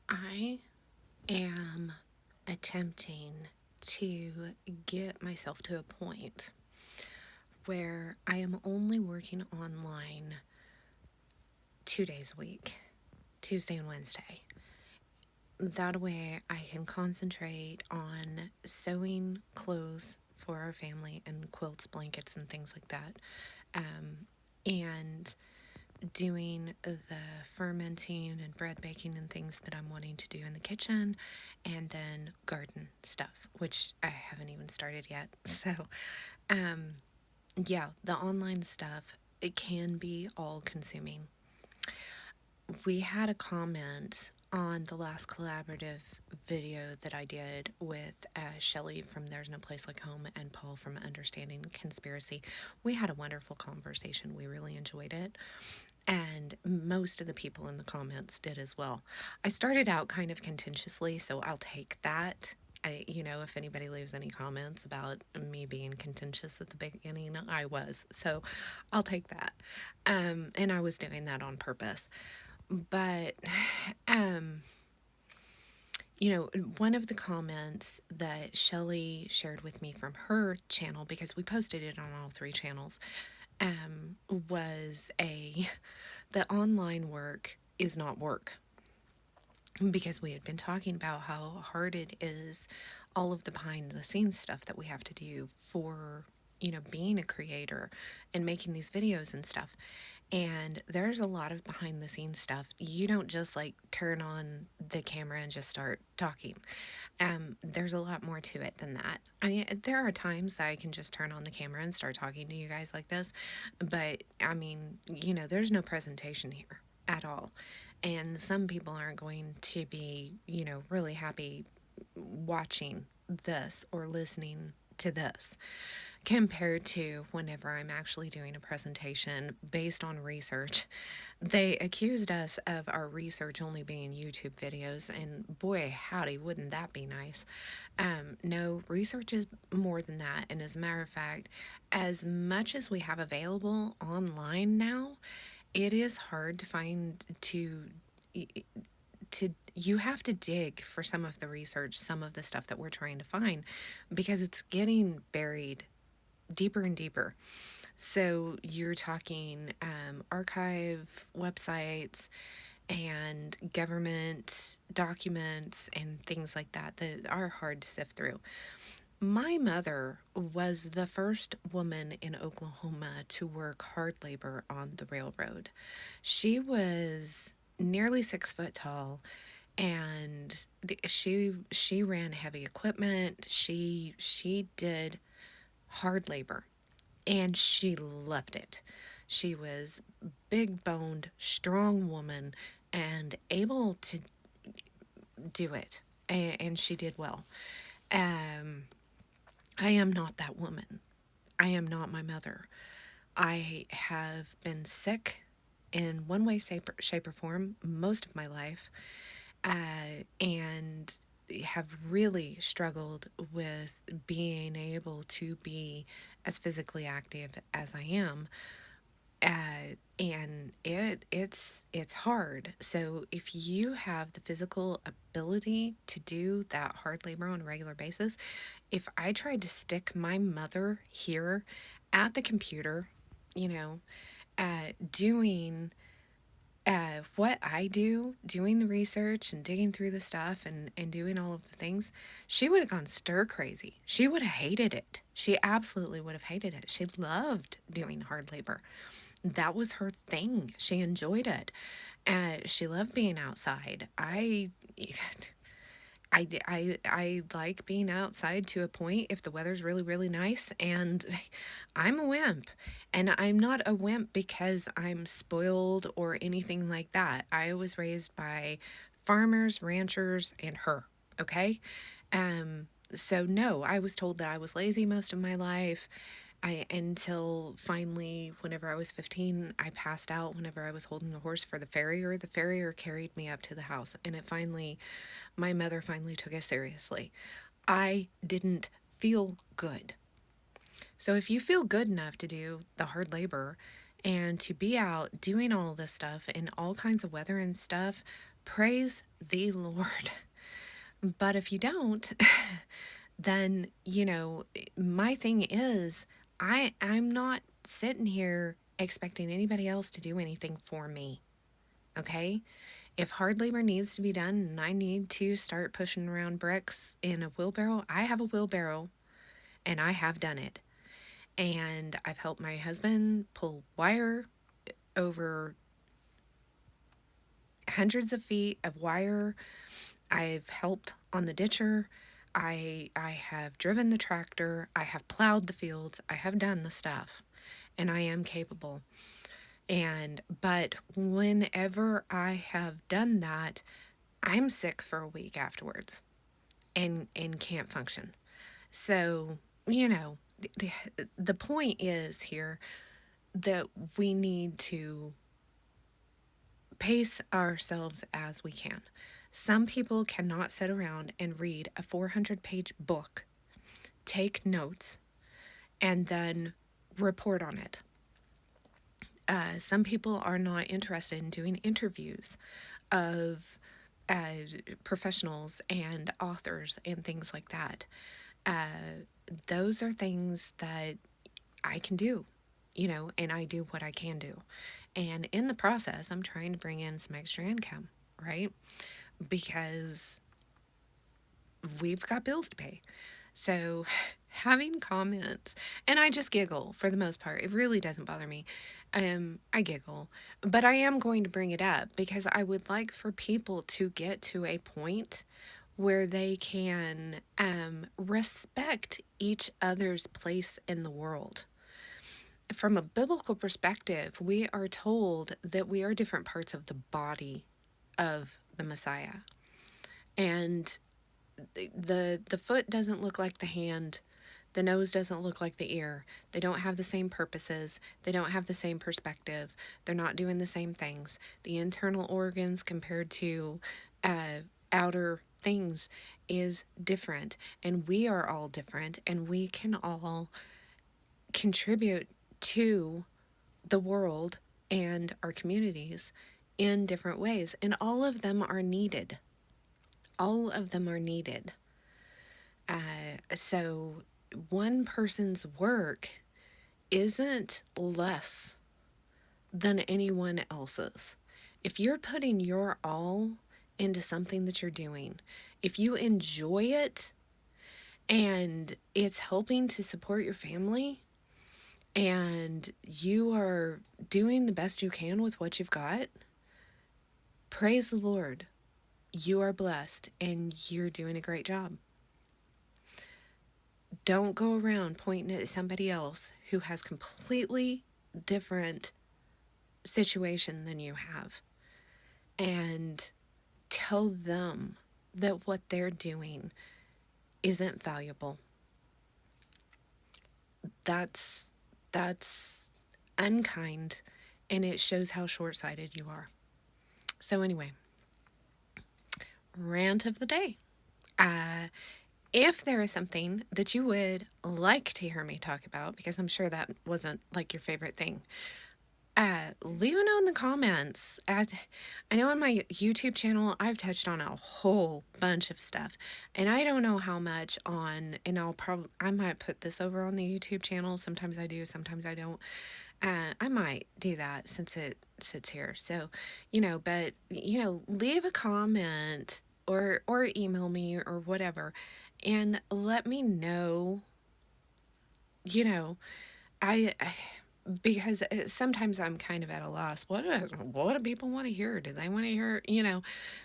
I am attempting to get myself to a point where I am only working online 2 days a week, Tuesday and Wednesday. That way I can concentrate on sewing clothes for our family and quilts, blankets, and things like that. And doing the fermenting and bread baking and things that I'm wanting to do in the kitchen, and then garden stuff, which I haven't even started yet. So, um, yeah, the online stuff, it can be all consuming. We had a comment on the last collaborative video that I did with Shelly from There's No Place Like Home and Paul from Understanding Conspiracy. We had a wonderful conversation. We really enjoyed it. And most of the people in the comments did as well. I started out kind of contentiously, so I'll take that. If anybody leaves any comments about me being contentious at the beginning, I was. So I'll take that. And I was doing that on purpose. But, um, one of the comments that Shelly shared with me from her channel, because we posted it on all three channels, was the online work is not work, because we had been talking about how hard it is, all of the behind the scenes stuff that we have to do for being a creator and making these videos and stuff. And there's a lot of behind the scenes stuff. You don't just like turn on the camera and just start talking. There's a lot more to it than that. I mean, there are times that I can just turn on the camera and start talking to you guys like this, but I mean, there's no presentation here at all. And some people aren't going to be, really happy watching this or listening to this, compared to whenever I'm actually doing a presentation based on research. They accused us of our research only being YouTube videos, and boy, howdy, wouldn't that be nice? No, research is more than that. And as a matter of fact, as much as we have available online now, it is hard to find to you have to dig for some of the research, some of the stuff that we're trying to find, because it's getting buried deeper and deeper. So you're talking archive websites and government documents and things like that are hard to sift through. My mother was the first woman in Oklahoma to work hard labor on the railroad. She was nearly 6 foot tall, and she ran heavy equipment. She did hard labor, and she loved it. She was big boned, strong woman, and able to do it, and she did well. Um, I am not that woman. I am not my mother. I have been sick in one way, shape, or form most of my life, and have really struggled with being able to be as physically active as I am. And it's hard. So if you have the physical ability to do that hard labor on a regular basis, if I tried to stick my mother here at the computer, you know, doing what I do, doing the research and digging through the stuff and doing all of the things, she would have gone stir crazy. She would have hated it. She absolutely would have hated it. She loved doing hard labor. That was her thing. She enjoyed it. She loved being outside. I like being outside to a point if the weather's really, really nice, and I'm a wimp. And I'm not a wimp because I'm spoiled or anything like that. I was raised by farmers, ranchers, and her, okay? So no, I was told that I was lazy most of my life. Until finally, whenever I was 15, I passed out whenever I was holding the horse for the farrier. The farrier carried me up to the house, and my mother finally took it seriously. I didn't feel good. So if you feel good enough to do the hard labor and to be out doing all this stuff in all kinds of weather and stuff, praise the Lord. But if you don't, then, my thing is, I'm not sitting here expecting anybody else to do anything for me. Okay? If hard labor needs to be done and I need to start pushing around bricks in a wheelbarrow, I have a wheelbarrow and I have done it. And I've helped my husband pull wire over hundreds of feet of wire. I've helped on the ditcher. I have driven the tractor. I have plowed the fields. I have done the stuff, and I am capable. But whenever I have done that, I'm sick for a week afterwards and can't function. So, the point is here that we need to pace ourselves as we can. Some people cannot sit around and read a 400-page book, take notes, and then report on it. Some people are not interested in doing interviews of professionals and authors and things like that. Those are things that I can do, and I do what I can do. And in the process, I'm trying to bring in some extra income, right? Because we've got bills to pay. So having comments, and I just giggle for the most part. It really doesn't bother me. I giggle, but I am going to bring it up because I would like for people to get to a point where they can respect each other's place in the world. From a biblical perspective, we are told that we are different parts of the body of the Messiah. And the foot doesn't look like the hand. The nose doesn't look like the ear. They don't have the same purposes. They don't have the same perspective. They're not doing the same things. The internal organs compared to outer things is different. And we are all different. And we can all contribute to the world and our communities in different ways. And all of them are needed. All of them are needed. So one person's work isn't less than anyone else's. If you're putting your all into something that you're doing, if you enjoy it and it's helping to support your family and you are doing the best you can with what you've got, praise the Lord. You are blessed and you're doing a great job. Don't go around pointing at somebody else who has completely different situation than you have and tell them that what they're doing isn't valuable. That's unkind, and it shows how short-sighted you are. So anyway, rant of the day. If there is something that you would like to hear me talk about, because I'm sure that wasn't like your favorite thing, leave a note in the comments. I know on my YouTube channel, I've touched on a whole bunch of stuff, and I don't know how much on, and I might put this over on the YouTube channel. Sometimes I do, sometimes I don't. I might do that since it sits here. So, but, leave a comment or email me or whatever and let me know, I because sometimes I'm kind of at a loss. What do people want to hear? Do they want to hear,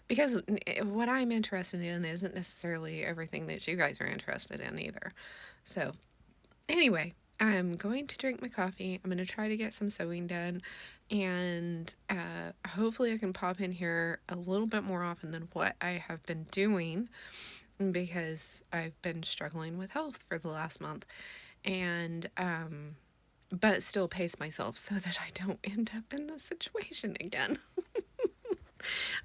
because what I'm interested in isn't necessarily everything that you guys are interested in either. So, anyway, I'm going to drink my coffee. I'm going to try to get some sewing done, and hopefully I can pop in here a little bit more often than what I have been doing because I've been struggling with health for the last month, and but still pace myself so that I don't end up in this situation again.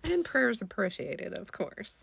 And prayers appreciated, of course.